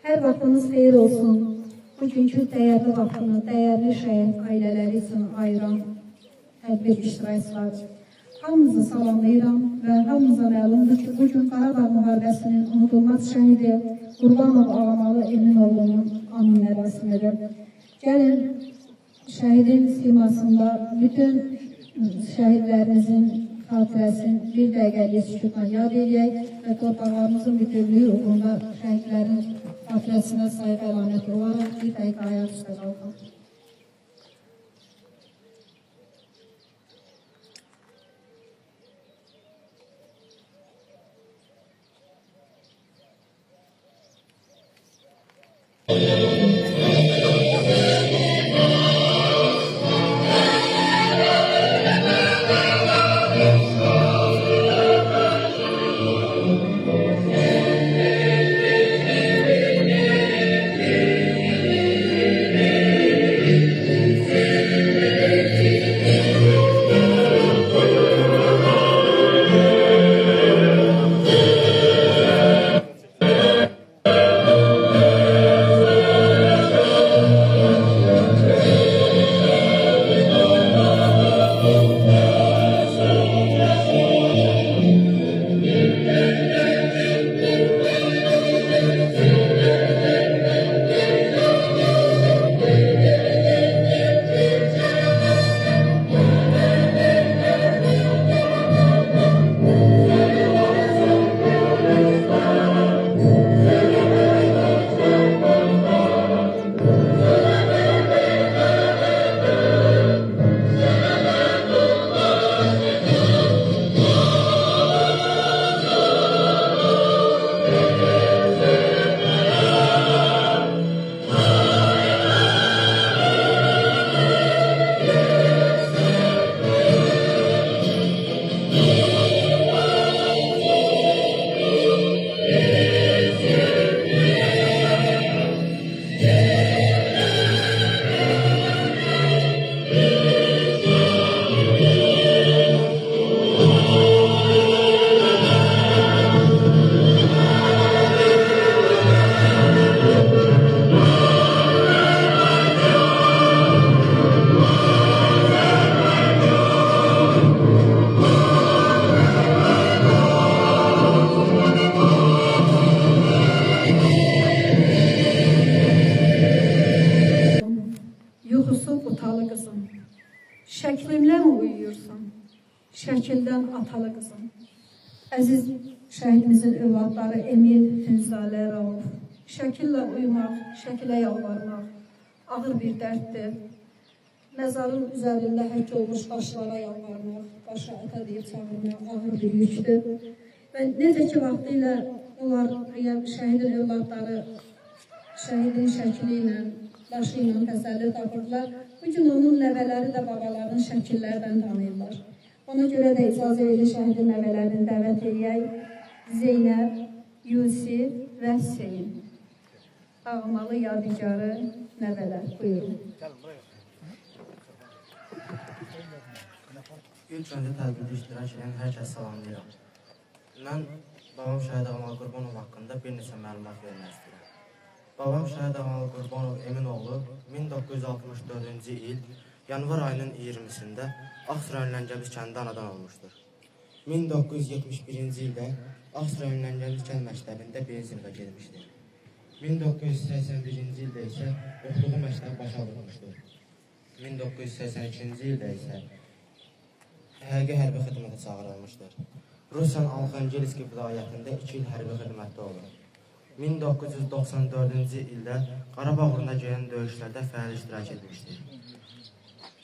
Hər vaxtınız xeyir olsun. Bugünkü dəyərli vaxtını, dəyərli şəhid ailələri üçün ayıran hər bir iştirakçılar. Hamınızı salamlayıram və hamınıza məlumdur ki, bugün Qarabağ müharibəsinin unudulmaz şəhidi Qurbanov Ağamalı Eminoğlu'nun anı mərasimidir. Gəlin, şəhidin simasında bütün şəhidlərimizin xatirəsini bir dəqiqəlik sükutla yad edək və torpaqlarımızın bütövlüyü uğrunda şəhidlərin xatirəsinə sayıq əlamət olaraq bir dəqiqə ayaq üstə qalxın. Şəklimlə mi uyuyursun? Şəkildən atalı qızım. Əziz şəhidimizin övladları Emil, Fünzalə, Rauf. Şəkillə uyumaq, şəkilə yalvarmaq ağır bir dərddir. Məzarın üzərində həkk olmuş daşlara yalvarmaq, daşa ata deyib çağırmaq ağır bir yükdür. Və necə ki vaxtilə onlar şəhidin övladları şəhidin şəkili ilə, daşı ilə təsəlli tapırdılar. Bugün onun nəvələri də babaların şəkillərdən tanıyırlar. Ona görə də icazə verir şəhidin nəvələrini dəvət edək. Zeynəb, Yusif və Hüseyin. Ağamalı yadigarı nəvələr. Buyurun. İlk öncə tədbirdə iştirak edən hər kəs salamlayıram. Mən babam şəhid Ağamalı Qurbanov haqqında bir neçə məlumat vermək istəyirəm. Babam şəhid Ağamalı Qurbanov Eminoğlu 1964-cü il yanvar ayının 20-sində Ağsuran Ləngəviz kəndi anadan olmuşdur. 1971-ci ildə Ağsuran Ləngəviz kənd məktəbində 1-ci sinifə girmişdir. 1981-ci ildə isə oxuduğu məktəb başa vurmuşdur. 1982-ci ildə isə həqiqi hərbi xidmətə çağırılmışdır. Rusiyanın Arxangelsk vilayətində 2 il hərbi xidmətdə olur. 1994-cü ildə Qarabağ uğrunda gedən döyüşlərdə fəal iştirak etmişdir.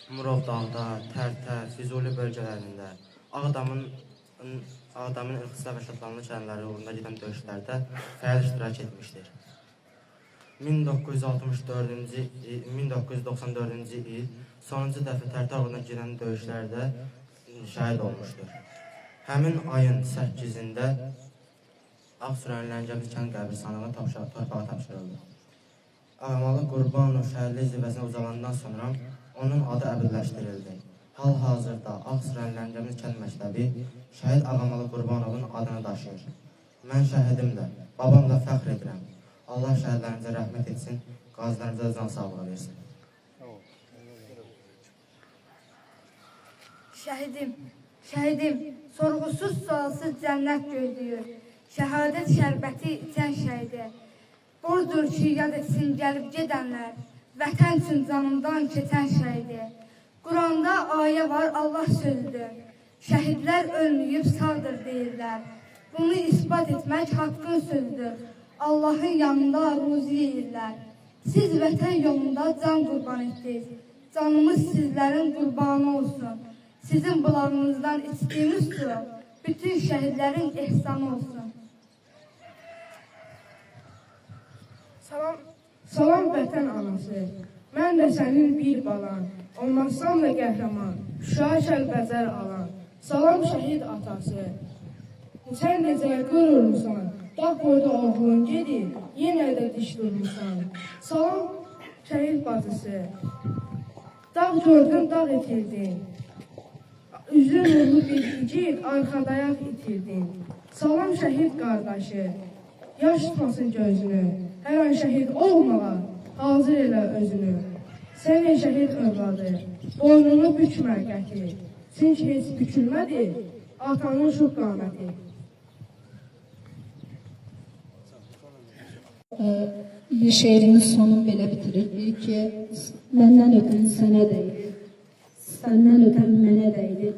Murovdağda, Tərtər, Füzuli bölgələrində, Ağdamın İlxısla və Şatlanlı kəndləri uğrunda gedən döyüşlərdə fəal iştirak etmişdir. 1994-cü il sonuncu dəfə Tərtər uğrunda gedən döyüşlərdə şəhid olmuşdur. Həmin ayın 8-də Ağsuran Ləngəviz kənd qəbirstanlığına torpağa tapşırıldı. Ağamalı Qurbanov şəhidlik zirvəsinə ucalandan sonra onun adı əbədləşdirildi. Hal-hazırda Ağsuran Ləngəviz kənd məktəbi şəhid Ağamalı Qurbanovun adını daşıyır. Mən şəhidimlə, babamla fəxr edirəm. Allah şəhidlərimizə rəhmət etsin, qazilərimizə can sağlığı versin. Şəhidim, sorğusuz sualsız cənnət gözləyir. Şəhadət şərbəti içən şəhidə. Bordur ki, yad etsin gəlib gedənlər, vətən üçün canından keçən şəhidə. Quranda ayə var, Allah sözüdür. Şəhidlər ölməyib sağdır deyirlər. Bunu ispat etmək haqqın sözüdür. Allahın yanında ruzi yeyirlər. Siz vətən yolunda can qurban etdiniz. Canımız sizlərin qurbanı olsun. Sizin bulağınızdan içdiyiniz su, bütün şəhidlərin ehsanı olsun. Salam vətən anası, mən də sənin bir balan, olmazsam da qəhrəman, Şuşa Kəlbəzər alan. Salam şəhid atası, sən necə qürurmusan, dağ boyda oğlun gedir, yenə də diş durmusan. Salam şəhid bacısı, dağ gördün, dağ itirdin. Üzü nurlu bir igid, arxadayaq itirdin. Salam şəhid qardaşı, yaş tutmasın gözünü, hər an şəhid olmağa hazır elə özünü. Sənin şəhid övladı, boynunu bükmə qəti, çünki heç bükülmədi atanın şu qaməti. Şeirimin sonunu belə bitirirdi ki, məndən ötən sənə dəydi, səndən ötən mənə dəydi,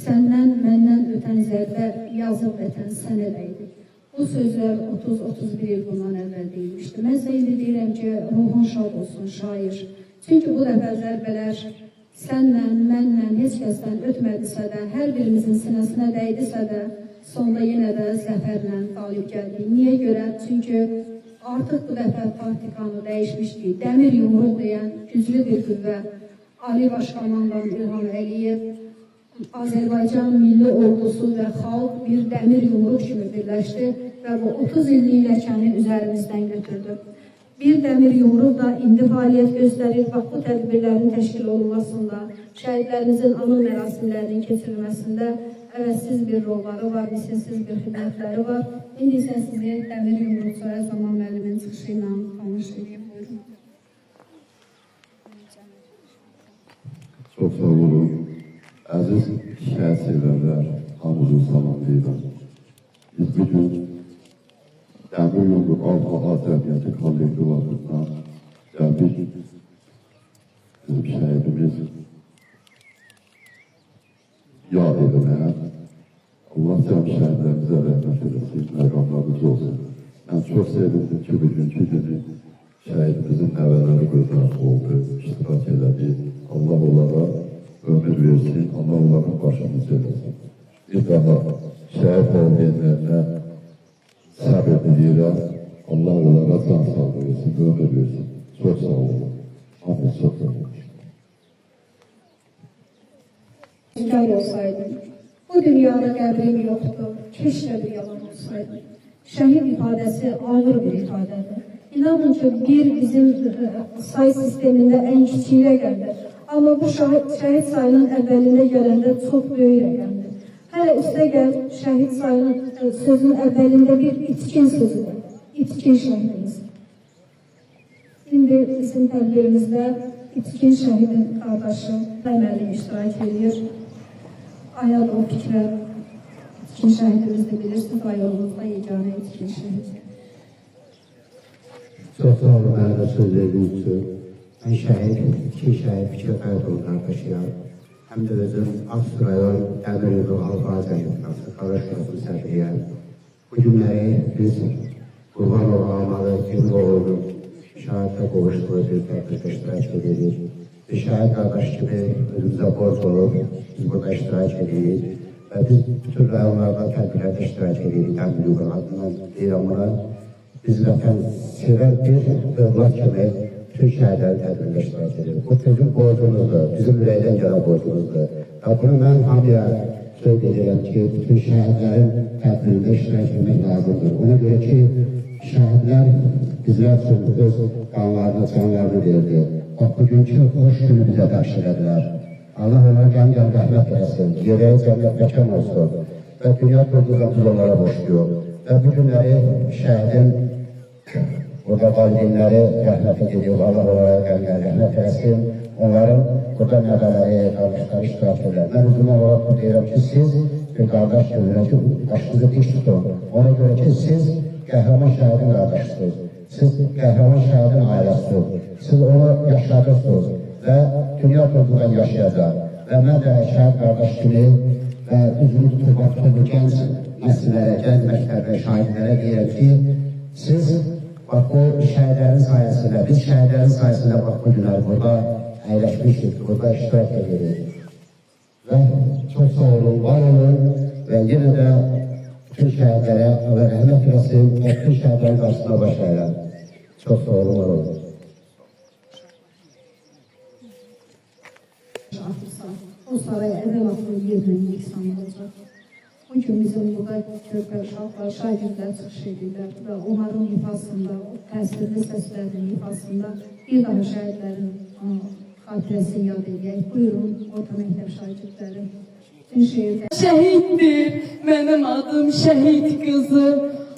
səndən məndən ötən zərbə yazıq vətən sənə dəydi. Bu sözlər 30-31 il bundan əvvəl deyilmişdi. Mən sizə indi deyirəm ki, ruhun şad olsun şair. Çünki bu dəfə zərbələr sənlə, mənlə, heç kəsdən ötmədisə də, hər birimizin sinəsinə dəydisə də, sonda yenə də zəfərlə qalib gəldik. Niyə görə? Çünki artıq bu dəfə taktikanı dəyişmişdik. Dəmir yumruq deyən güclü bir qüvvə, Ali Başkomandan İlham Əliyev, Azərbaycan milli ordusu və xalq bir dəmir yumruq kimi birləşdi və bu 30 illik ləkəni üzərimizdən götürdü. Bir dəmir yumruq da indi fəaliyyət göstərir, bax bu tədbirlərin təşkil olunmasında, şəhidlərimizin anı mərasimlərinin keçirilməsində əvəzsiz bir rolları var, misilsiz bir xidmətləri var. İndi isə sizi dəmir yumruqçu Əzəman müəllimin çıxışı ilə tanış edeyim. Buyurun. Çox sağ olun. Əziz şəhid sevərlər, hamınızı salamlayıram. Biz bugün Dəmir Yumruq Alfa Cəmiyyəti kollektiv adından gəldik. Bizim şəhidimiz yad edilməyə. Allah cəm şəhidlərimizə rəhmət eləsin, məqamlarımız olsun. Mən çox sevindim ki, bugünkü günü şəhidimizin nəvələri burada oldu, iştirak elədi. Allah onlara ömür versin, Allah onların başımızı eləsin. Bir daha şəhid olmayanlarına səbir diləyirəm. Allah onlara can sağlığı versin, ömür versin. Çox sağ olun. Hamı çox sağ olun. Rüzgar olsaydım, bu dünyada qəbrim yoxdur, keşke bir yalan olsaydı. Şəhid ifadəsi ağır bir ifadədir. İnanın ki, bir bizim say sistemində ən kiçik rəqəmdir. Amma bu şəhid sayının əvvəlində gələndə çox böyük rəqəmdir. Hələ üstə gəl, şəhid sayının sözün əvvəlində bir itkin sözüdür. İtkin şəhidimiz. İndi bizim tədbirimizdə itkin şəhidin qardaşı Məmməli iştirak edir. Ayad o fikrə itkin şəhidimiz də bilirsiniz, ayolumuzda yeganə itkin şəhid. Çox sağ olun, mənə də söz verdiyiniz üçün. Mən şəhid, iki şəhid fikir qayıtımın qardaşıyam. Həm də özüm Ağsu rayon Dəmir Yumruq Alfa Cəmiyyəti qardaşlarımın sərfiyəm. Bu günləri biz Qurban Olamalı, Gün Oğlu'nun şəhidlə qovuşduğu bir tədbirdə iştirak edirik. Bir şəhid qardaş kimi özümüzə borc olub, biz burada iştirak edirik. Və biz bütün rayonlardan tədbirlərdə iştirak edirik. Dəmir Yumruq adından deyirəm buna. Biz vətən sevər bir övlad kimi bütün şəhidlərin tədbirində iştirak edirik. Bu bizim borcumuzdur, bizim ürəkdən gələn borcumuzdur. Və bunu mən hamıya söz edirəm ki, bütün şəhidlərin tədbirində iştirak etmək lazımdır. Ona görə ki, şəhidlər bizlər üçün öz qanlarını, canlarını verdi. Bax, bugünkü hoş günü bizə bəxş elədilər. Allah onlara can rəhmət eləsin, yerəyə cənnət məkan olsun və dünya qurduğu onlara boşluyor. Və bu günləri şəhidin Burada valideynləri rəhmətə gediyor, Allah onlara qəlbləri rəhmət eləsin. Onların burada nəbələri, qardaşları iştirak edirlər. Mən uzun olaraq bu deyirəm ki, siz bir qardaş görürəm ki, başınızı diş tutun. Ona görə ki, siz qəhrəman şəhidin qardaşısınız. Siz qəhrəman şəhidin ailəsiniz. Siz onu yaşadırsınız və dünya topluluğundan yaşayacaq. Və mən də şəhid qardaş kimi və üzünü tutulmaq tutulduğu gənc nəsillərə, gənc məktəbə, şahidlərə deyirəm ki, siz bax bu şəhidlərin sayəsində, biz şəhidlərin sayəsində bax bu günlər burada əyləşmişik, burada iştirak edirik. Və çox sağ olun, var olun və yenə də bütün şəhidlərə və rəhmət eləsin və bütün şəhidlərin qarşısına baş əyilər. Çox sağ olun, var olun. O saraya əvvəl axır yerlə yeksan olacaq. O gün bizim burada körpə uşaqlar, şagirdlər çıxış edirlər və onların ifasında, təsirli səslərin ifasında bir daha şəhidlərin xatirəsi yad edək. Buyurun, orta məktəb şagirdləri. Şəhiddir mənim adım, şəhid qızı.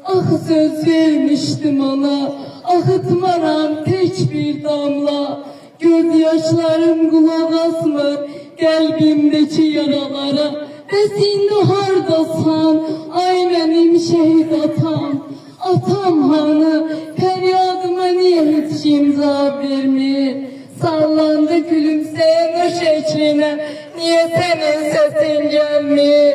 Axı söz vermişdim ona, axıtmaram tək bir damla. Göz yaşlarım qulaq asmır qəlbimdəki yaralara. Bəs indi hardasan, ay mənim şəhid atam. Atam hanı, fəryadıma niyə heç kim cavab vermir? Sallandı gülümsəyən o şəklinə, niyə sənin səsin gəlmir?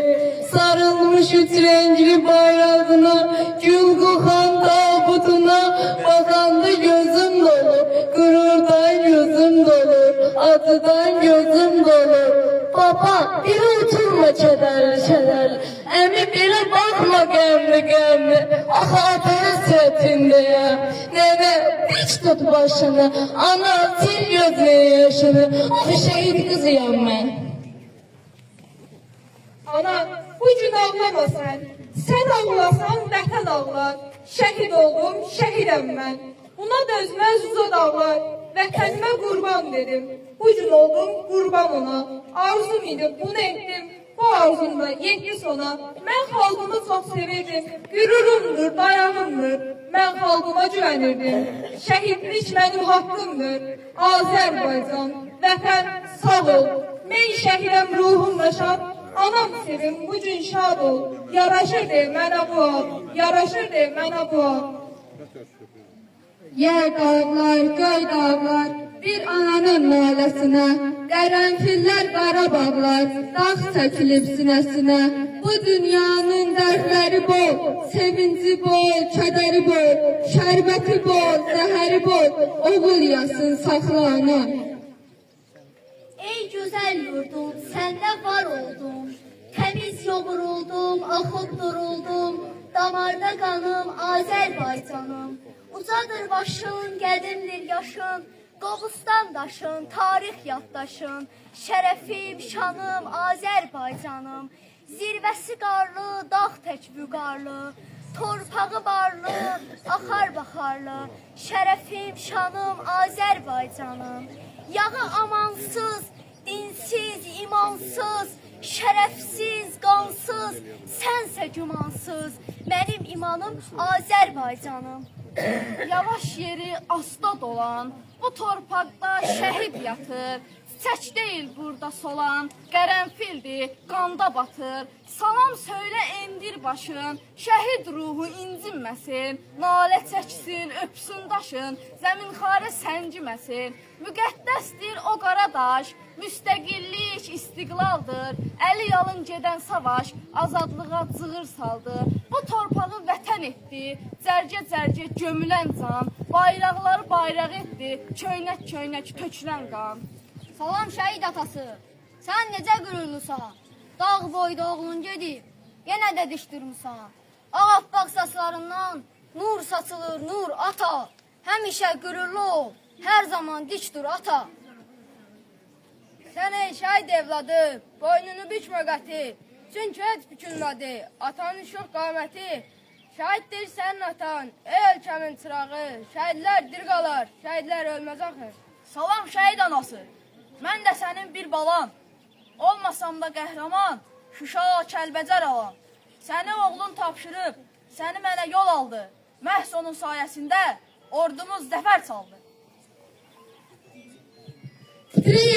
Sarılmış üç rəngli bayrağına, gül qoxan tabutuna, baxanda gözüm dolur, qürurdan gözüm dolur, acıdan gözüm dolur. Baba, bir oturma kədərli, əmi belə baxma qəmli, axı atanın sətindəyəm. Nənə, dik tut başını, ana, sil gözünə yaşını, axı şəhid qızıyam mən. Ana, bu gün ağlama sən ağlasan vətən ağlar. Şəhid oldum, şəhidəm mən. Buna dözməz zod ağlar, vətənimə qurban dedim. Bu gün oldum qurban ona, arzum idi, bunu etdim. Bu arzumda yetdi sona, mən xalqımı çox sevirdim. Qürurumdur, dayağımdır, mən xalqıma güvənirdim. Şəhidlik mənim haqqımdır, Azərbaycan, vətən sağ ol. Mən şəhidəm ruhumla şad, anam sevim bu gün şad ol. Yaraşır de mənə bu ad, yaraşır de mənə bu ad. Yer dağlar, göy dağlar, bir ananın naləsinə, qərənfillər Qarabağlar, dağ çəkilib sinəsinə. Bu dünyanın dərdləri bol, sevinci bol, kədəri bol, şərbəti bol, zəhəri bol, oğul yasın saxla ana. Ey güzel yurdum, səndə var oldum, təmiz yoğuruldum, axıb duruldum, damarda qanım Azərbaycanım. Ucadır başın, qədimdir yaşın, Qobustan daşın, tarix yaddaşın, şərəfim, şanım Azərbaycanım. Zirvəsi qarlı, dağ tək vüqarlı, torpağı barlı, axar baxarlı, şərəfim, şanım Azərbaycanım. Yağı amansız, dinsiz, imansız, şərəfsiz, qansız, sənsə gümansız, mənim imanım Azərbaycanım. Yavaş yeri asta dolan, bu torpaqda şəhid yatır, çiçək deyil burada solan, qərənfildir, qanda batır. Salam söylə endir başın, şəhid ruhu incinməsin, nalə çəksin, öpsün daşın, zəminxarə səngiməsin. Müqəddəsdir o qaradaş, müstəqillik istiqlaldır, əli yalın gedən savaş, azadlığa cığır saldı. Bu torpağı vətən etdi, cərgə-cərgə gömülən can, bayraqları bayraq etdi, köynək-köynək tökülən qan. Salam şəhid atası, sən necə qürurlusan? Dağ boyda oğlun gedib, yenə də diş durmusan. Ağappaq saçlarından nur saçılır, nur ata. Həmişə qürurlu ol, hər zaman dik dur ata. Sən ey şəhid evladı, boynunu bükmə qəti. Çünki heç bükülmədi, atanın şux qaməti. Şəhiddir sənin atan, ey ölkəmin çırağı. Şəhidlər dir qalar, şəhidlər ölməz axı. Salam şəhid anası, mən də sənin bir balan. Olmasam da qəhrəman, Şuşa Kəlbəcər alan. Səni oğlun tapşırıb, səni mənə yol aldı. Məhz onun sayəsində ordumuz zəfər çaldı. Titrəyək